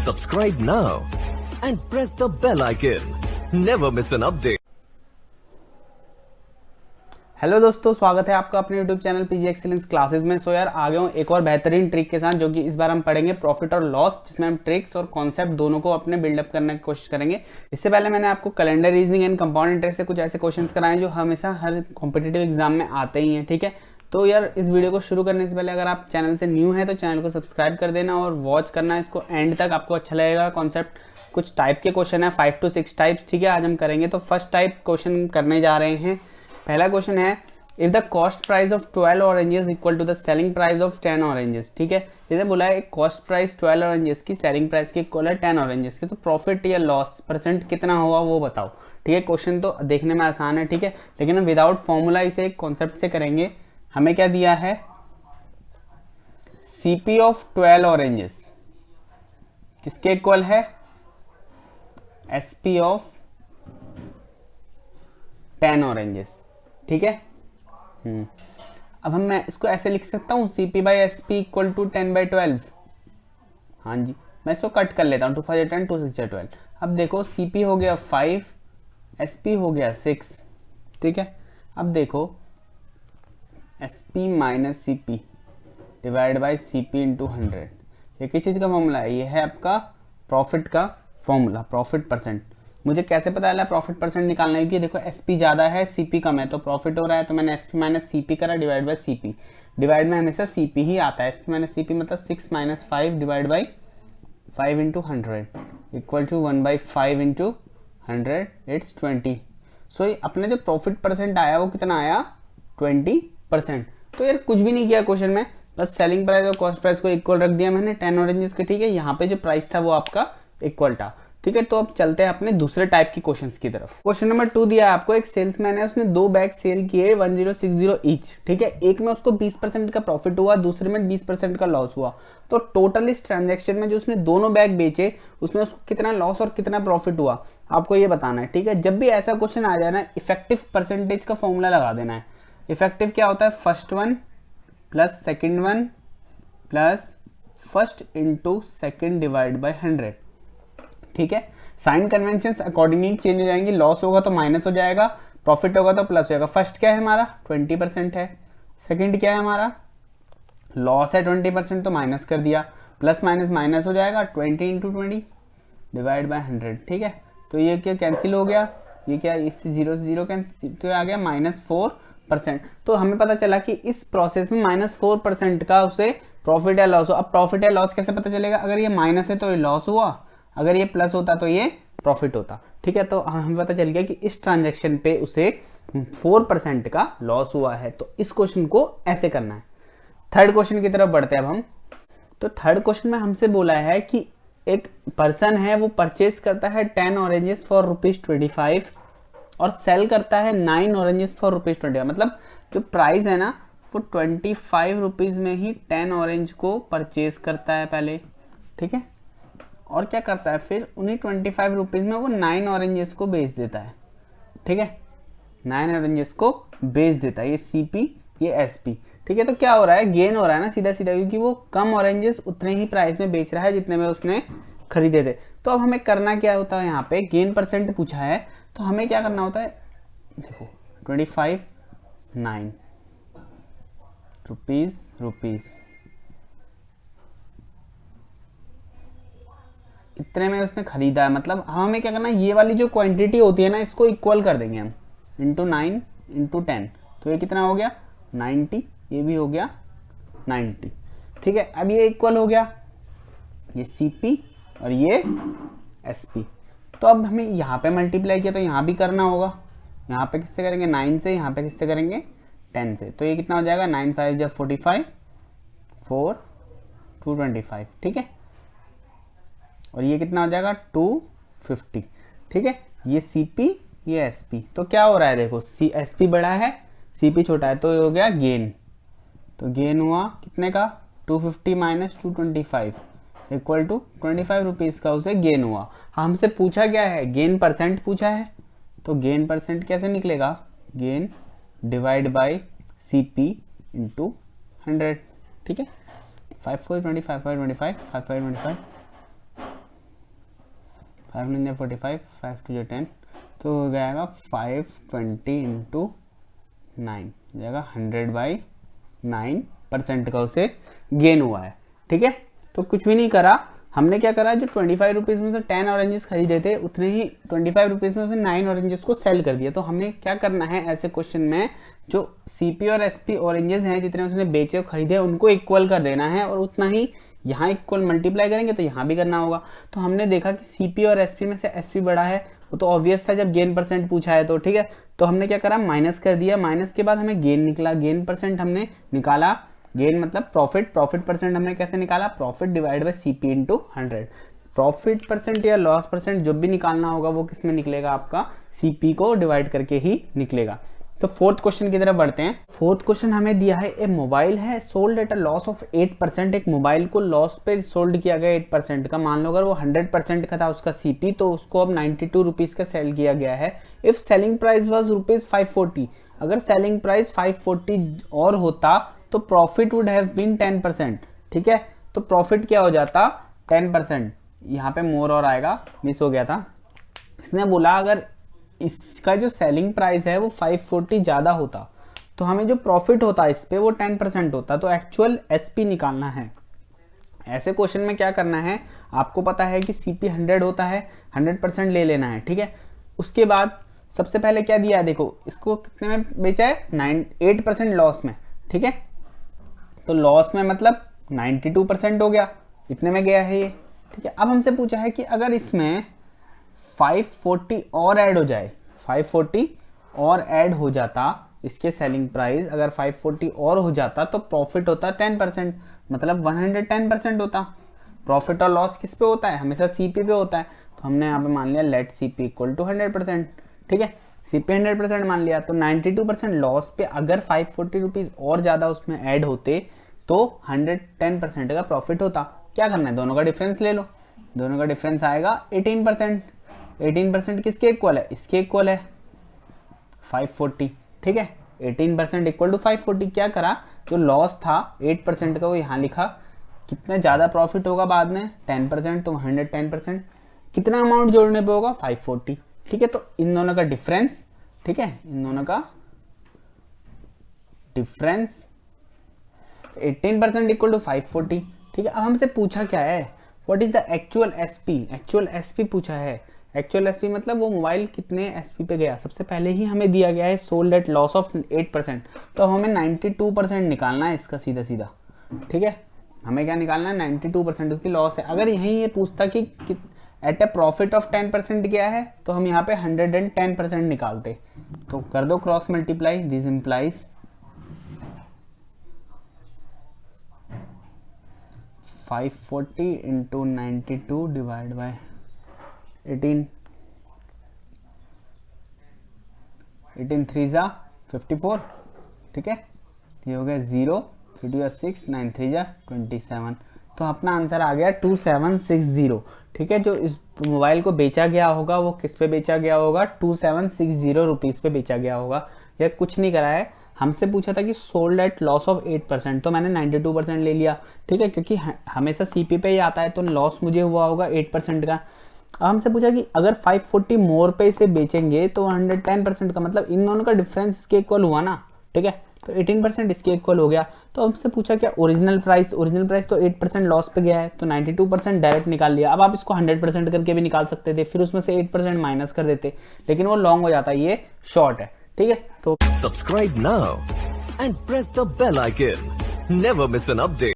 Subscribe now and press the bell icon. Never miss an update. Hello दोस्तों, स्वागत है आपका अपने YouTube channel PG excellence classes में। सो यार आ गया हूँ एक और बेहतरीन ट्रिक के साथ, जो कि इस बार हम पढ़ेंगे प्रॉफिट और लॉस, जिसमें हम ट्रिक्स और कॉन्सेप्ट दोनों को अपने बिल्डअप करने की कोशिश करेंगे। इससे पहले मैंने आपको calendar reasoning and compound interest से कुछ ऐसे क्वेश्चंस कराए जो हमेशा हर कॉम्पिटिटिव एग्जाम में आते ही हैं, ठीक है। तो यार इस वीडियो को शुरू करने से पहले अगर आप चैनल से न्यू है तो चैनल को सब्सक्राइब कर देना और वॉच करना इसको एंड तक, आपको अच्छा लगेगा कॉन्सेप्ट। कुछ टाइप के क्वेश्चन है, 5 to 6 टाइप्स, ठीक है, आज हम करेंगे। तो फर्स्ट टाइप क्वेश्चन करने जा रहे हैं। पहला क्वेश्चन है, if the cost price of 12 oranges equal to the selling price of 10 oranges, ठीक है। जैसे बोला है कॉस्ट प्राइस 12 ऑरेंजेस की सेलिंग प्राइस की इक्वल है 10 ऑरेंजेस की, तो प्रॉफिट या लॉस परसेंट कितना होगा वो बताओ, ठीक है। क्वेश्चन तो देखने में आसान है, ठीक है, लेकिन हम विदाउट फॉर्मूला इसे एक कॉन्सेप्ट से करेंगे। हमें क्या दिया है, सीपी ऑफ 12 ऑरेंजेस किसके इक्वल है, एसपी ऑफ 10 ऑरेंजेस, ठीक है। अब मैं इसको ऐसे लिख सकता हूँ, CP by SP equal to 10/12। हाँ जी, मैं इसको कट कर लेता हूँ, 2 5 10 2 6 12। अब देखो CP हो गया 5, SP हो गया 6, ठीक है। अब देखो SP minus CP divide by CP into 100, ये किस चीज़ का फॉर्मूला है, ये है आपका प्रॉफिट का फॉर्मूला, प्रॉफिट परसेंट। मुझे कैसे पता चला प्रॉफिट परसेंट निकालना है, क्योंकि देखो SP ज़्यादा है CP कम है, तो प्रॉफिट हो रहा है, तो मैंने SP माइनस CP करा डिवाइड बाई CP। डिवाइड में हमेशा CP ही आता है, SP माइनस CP मतलब 6 minus 5 divide by 5 into 100 equal to 1/5 into 100, it's 20। So अपने जो प्रॉफिट परसेंट आया वो कितना आया, 20%। तो यार कुछ भी नहीं किया क्वेश्चन में, बस सेलिंग प्राइस और कॉस्ट प्राइस को इक्वल रख दिया मैंने 10 ऑरेंजेस के, ठीक है। यहाँ पे जो प्राइस था वो आपका इक्वल था, ठीक है। तो अब चलते हैं अपने दूसरे टाइप की क्वेश्चंस की तरफ। क्वेश्चन नंबर 2 दिया है आपको, एक सेल्समैन है, उसने 2 बैग सेल किए 1060 ईच, ठीक है। एक में उसको 20% का प्रॉफिट हुआ, दूसरे में 20% का लॉस हुआ। तो टोटल इस ट्रांजैक्शन में जो उसने दोनों बैग बेचे उसमें उसको कितना लॉस और कितना प्रॉफिट हुआ, आपको ये बताना है, ठीक है। जब भी ऐसा क्वेश्चन आ जाए ना, इफेक्टिव परसेंटेज का फॉर्मूला लगा देना है। इफेक्टिव क्या होता है, first one plus second one plus first into second divide by 100, ठीक है। साइन कन्वेंशंस अकॉर्डिंगली चेंज हो जाएंगी, लॉस होगा तो माइनस हो जाएगा, प्रॉफिट होगा तो प्लस हो जाएगा। फर्स्ट क्या है हमारा, 20% है, सेकंड क्या है हमारा, लॉस है 20%, तो माइनस कर दिया, प्लस माइनस माइनस हो जाएगा, 20 इंटू 20 डिवाइड बाई 100, ठीक है। तो ये क्या कैंसिल हो गया, ये क्या, इससे 0 से 0 कैंसिल, तो आ गया -4%। तो हमें पता चला कि इस प्रोसेस में -4% का उसे प्रॉफिट या लॉस हो। अब प्रॉफिट या लॉस कैसे पता चलेगा, अगर ये माइनस है तो ये लॉस हुआ, अगर ये प्लस होता तो ये प्रॉफिट होता, ठीक है। तो हमें पता चल गया कि इस ट्रांजैक्शन पे उसे 4% का लॉस हुआ है। तो इस क्वेश्चन को ऐसे करना है। थर्ड क्वेश्चन की तरफ बढ़ते हैं अब हम। तो थर्ड क्वेश्चन में हमसे बोला है कि एक पर्सन है, वो परचेज करता है 10 ऑरेंजेस फॉर ₹25 और सेल करता है 9 ऑरेंजेस फॉर ₹25। मतलब जो प्राइस है ना वो 25 रुपीज में ही 10 ऑरेंज को परचेज करता है पहले, ठीक है। और क्या करता है फिर, उन्हीं 25 रुपीज में वो 9 ऑरेंजेस को बेच देता है, ठीक है। 9 ऑरेंजेस को बेच देता है, ये CP ये SP, ठीक है। तो क्या हो रहा है, गेन हो रहा है ना सीधा सीधा, क्योंकि वो कम ऑरेंजेस उतने ही प्राइस में बेच रहा है जितने में उसने खरीदे थे। तो अब हमें करना क्या होता है, यहाँ पे गेन परसेंट पूछा है, तो हमें क्या करना होता है, देखो 25 9 रुपीज इतने में उसने खरीदा है। मतलब हमें क्या करना है, ये वाली जो क्वांटिटी होती है ना इसको इक्वल कर देंगे हम, इंटू 9 इंटू 10, तो ये कितना हो गया 90, ये भी हो गया 90, ठीक है। अब ये इक्वल हो गया, ये CP और ये SP। तो अब हमें यहाँ पे मल्टीप्लाई किया तो यहाँ भी करना होगा, यहाँ पे किससे करेंगे 9 से, यहाँ पे किससे करेंगे 10 से। तो ये कितना हो जाएगा, 9 5 जब 45 4 225, ठीक है। और ये कितना हो जाएगा 250, ठीक है। ये CP ये SP। तो क्या हो रहा है देखो, SP बड़ा है CP छोटा है, तो ये हो गया गेन। तो गेन हुआ कितने का, 250 माइनस 225 इक्वल टू 25 रुपीज का उसे गेन हुआ। हमसे पूछा क्या है, गेन परसेंट पूछा है, तो गेन परसेंट कैसे निकलेगा, gain divide by CP into 100, ठीक है। 5 4 25 5 25 5 5 25 5 9 45, 5 2 10, तो हो जाएगा 520 इंटू 9 हो जाएगा 100/9% का उसे गेन हुआ है। ठीक है, तो कुछ भी नहीं करा, हमने क्या करा, जो 25 रुपीज़ में से 10 ऑरेंजेस खरीदे थे उतने ही 25 रुपीज़ में उसे 9 ऑरेंजेस को सेल कर दिया। तो हमें क्या करना है ऐसे क्वेश्चन में, जो सीपी और एसपी ऑरेंजेस हैं जितने उसने बेचे और खरीदे उनको इक्वल कर देना है, और उतना ही यहाँ इक्वल मल्टीप्लाई करेंगे तो यहाँ भी करना होगा। तो हमने देखा कि सीपी और एसपी में से एसपी बड़ा है, वो तो ऑब्वियस था जब गेन परसेंट पूछा है तो। ठीक है, तो हमने क्या करा, माइनस कर दिया, माइनस के बाद हमें गेन निकला, गेन परसेंट हमने निकाला, गेन मतलब प्रॉफिट, प्रॉफिट परसेंट हमने कैसे निकाला, profit divide by CP into 100। Profit percent या लॉस परसेंट जो भी निकालना होगा वो किस में निकलेगा, आपका सीपी को डिवाइड करके ही निकलेगा। तो फोर्थ क्वेश्चन की तरफ बढ़ते हैं। फोर्थ क्वेश्चन हमें दिया है, ए मोबाइल है sold at a loss of 8%। एक मोबाइल को लॉस पे सोल्ड किया गया 8% का, मान लो अगर वो 100% का था उसका सीपी, तो उसको अब 92 रुपीज का सेल किया गया है। इफ सेलिंग प्राइस वाज ₹540, अगर सेलिंग प्राइस 540 और होता तो प्रॉफिट वुड हैव बीन 10%। ठीक है, तो प्रॉफिट क्या हो जाता, 10%। यहाँ पे मोर और आएगा, मिस हो गया था। इसने बोला अगर इसका जो सेलिंग प्राइस है वो 540 ज़्यादा होता तो हमें जो प्रॉफिट होता इस पे वो 10% होता, तो एक्चुअल एसपी निकालना है। ऐसे क्वेश्चन में क्या करना है, आपको पता है कि सीपी 100 होता है, 100% ले लेना है। ठीक है, उसके बाद सबसे पहले क्या दिया है, देखो इसको कितने में बेचा है, 8% लॉस में। ठीक है, तो लॉस में मतलब 92% हो गया, इतने में गया है ये। ठीक है, अब हमसे पूछा है कि अगर इसमें 540 और ऐड हो जाए, 540 और ऐड हो जाता, इसके सेलिंग प्राइस अगर 540 और हो जाता तो प्रॉफिट होता 10%, मतलब 110% होता। प्रॉफिट और लॉस किस पे होता है, हमेशा सीपी पे होता है। तो हमने यहाँ पे मान लिया लेट सीपी इक्वल टू 100%। ठीक है, सीपी 100% मान लिया, तो 92% लॉस पे अगर 540 रुपीज और ज्यादा उसमें ऐड होते तो 110% का प्रॉफिट होता। क्या करना है, दोनों का डिफरेंस ले लो, दोनों का डिफरेंस आएगा 18%। 18% किसके इक्वल है, इसके इक्वल है 540। ठीक है, 18% इक्वल टू 540। क्या करा, जो लॉस था 8% का वो यहाँ लिखा, कितना ज्यादा प्रॉफिट होगा बाद में 10%, तो 110%। कितना अमाउंट जोड़ने पे होगा, 540। ठीक है, तो इन दोनों का डिफरेंस, ठीक है, इन दोनों का डिफरेंस 18% इक्वल टू 540। ठीक है, अब हमसे पूछा क्या है, what is the actual SP. Actual SP पूछा है। एक्चुअल एसपी मतलब वो मोबाइल कितने एसपी पे गया। सबसे पहले ही हमें दिया गया है सोल्ड एट लॉस ऑफ 8%, तो हमें 92% निकालना है इसका सीधा सीधा। ठीक है, हमें क्या निकालना है, 92% उसकी लॉस है। अगर यहीं ये पूछता कि एट ए प्रॉफिट ऑफ 10% क्या है, तो हम यहाँ पे 110% निकालते। तो कर दो cross multiply, this implies 540 into 92 divide by 18, 18 3 जा 54। ठीक है, ये हो गया 0, 3 2 6, 9 3 जा 27। तो अपना आंसर आ गया 2760। ठीक है, जो इस मोबाइल को बेचा गया होगा वो किस पे बेचा गया होगा, 2760 रुपीज़ पे बेचा गया होगा। यह कुछ नहीं करा है, हमसे पूछा था कि सोल्ड एट लॉस ऑफ 8%, तो मैंने 92% ले लिया। ठीक है, क्योंकि हमेशा सीपी पे ही आता है, तो लॉस मुझे हुआ होगा 8% का। अब हमसे पूछा कि अगर 540 मोर पे इसे बेचेंगे तो 110% का, मतलब इन दोनों का डिफरेंस इसके इक्वल हुआ ना। ठीक है, तो 18% इसके इक्वल हो गया। तो हमसे पूछा क्या ओरिजिनल प्राइस, ओरिजिनल प्राइस तो 8% लॉस पे गया है, तो 92% डायरेक्ट निकाल लिया। अब आप इसको 100% करके भी निकाल सकते थे, फिर उसमें से 8% माइनस कर देते, लेकिन वो लॉन्ग हो जाता है, ये शॉर्ट है। ठीक है, तो Subscribe now and press the bell icon. Never miss an update.